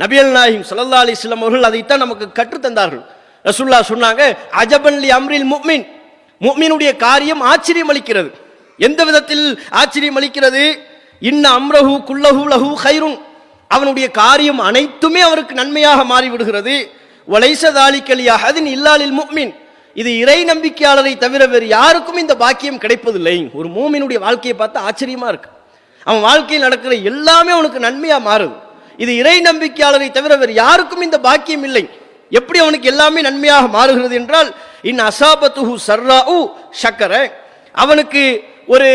நபிகள் நாயகம் ஸல்லல்லாஹு அலைஹி வஸல்லம் அவர்கள் அதைத்தான் நமக்கு கற்றுத்தந்தார்கள். ரசூலுல்லாஹ் சொன்னாங்க, அஜபன் லி அம்ரில் முஃமின், முஃமினுடைய காரியம் ஆச்சரியம் அளிக்கிறது. எந்த விதத்தில் ஆச்சரியம் அளிக்கிறது? இன்ன அம்ரஹு குல்லஹு லஹு கைருன், அவனுடைய காரியம் அனைத்துமே அவருக்கு நன்மையாக மாறிவிடுகிறது. வலைஸ ஸாலிக லி அஹதின் இல்லா லில் முஃமின், இது இறை நம்பிக்கையாளரை தவிர வேறு யாருக்கும் இந்த பாக்கியம் கிடைப்பதில்லை. ஒரு மூமினுடைய வாழ்க்கையை பார்த்து ஆச்சரியமா இருக்கு. அவன் வாழ்க்கையில் நடக்கிற எல்லாமே அவனுக்கு நன்மையா மாறுது. இது இறை நம்பிக்கையாளரை தவிர வேறு யாருக்கும் இந்த பாக்கியம் இல்லை. எப்படி அவனுக்கு எல்லாமே நன்மையாக மாறுகிறது என்றால், இன் அசாபத்துஹு சர்ராஉ ஷக்கர, அவனுக்கு ஒரு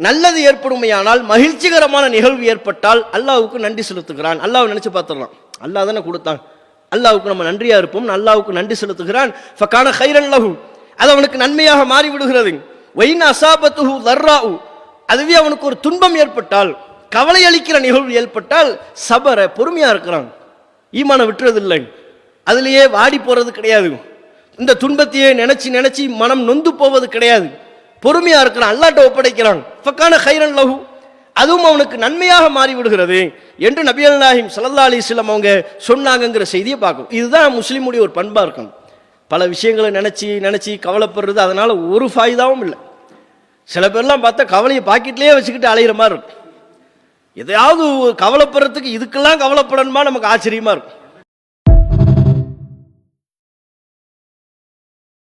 நல்லது ஏற்படுமையானால், மகிழ்ச்சிகரமான நிகழ்வு ஏற்பட்டால் அல்லாஹ்வுக்கு நன்றி செலுத்துகிறான். அல்லாஹ்வை நினைச்சு பார்த்துடலாம், அல்லாஹ் தானே கொடுத்தான், அல்லாஹ்வுக்கு நம்ம நன்றியா இருப்போம், அல்லாஹ்வுக்கு நன்றி செலுத்துகிறான். ஃபகான கைரன் லஹு, அது அவனுக்கு நன்மையாக மாறி விடுகிறது. வைன் அசாபத்துஹு தர்ராஉ, அதுவே அவனுக்கு ஒரு துன்பம் ஏற்பட்டால், கவலை அளிக்கிற நிகழ்வு ஏற்பட்டால், சபர, பொறுமையா இருக்கிறான், ஈமான விட்டுறதில்லை, அதுலேயே வாடி போறது கிடையாது, இந்த துன்பத்தையே நினைச்சு நினைச்சு மனம் நொந்து போவது கிடையாது, பொறுமையா இருக்கிறான், அல்லாஹ்ட்ட ஒப்படைக்கிறான். ஃபகான கைரன் லஹு, அதுவும் அவனுக்கு நன்மையாக மாறி விடுகிறது என்று நபிகள் நாயகம் ஸல்லல்லாஹு அலைஹி வஸல்லம் அவங்க சொன்னாங்கங்கிற செய்தியை பார்க்கணும். இதுதான் முஸ்லீமுடைய ஒரு பண்பா இருக்கணும். பல விஷயங்களை நினைச்சு நினைச்சு கவலைப்படுறது, அதனால ஒரு ஃபாயிதாவும் இல்லை. சில பேர்லாம் பார்த்தா கவலையை பாக்கெட்லேயே வச்சுக்கிட்டு அலையிற மாதிரி இருக்கும். எதையாவது கவலைப்படுறதுக்கு இதுக்கெல்லாம் கவலைப்படணுமா, நமக்கு ஆச்சரியமா இருக்கும்.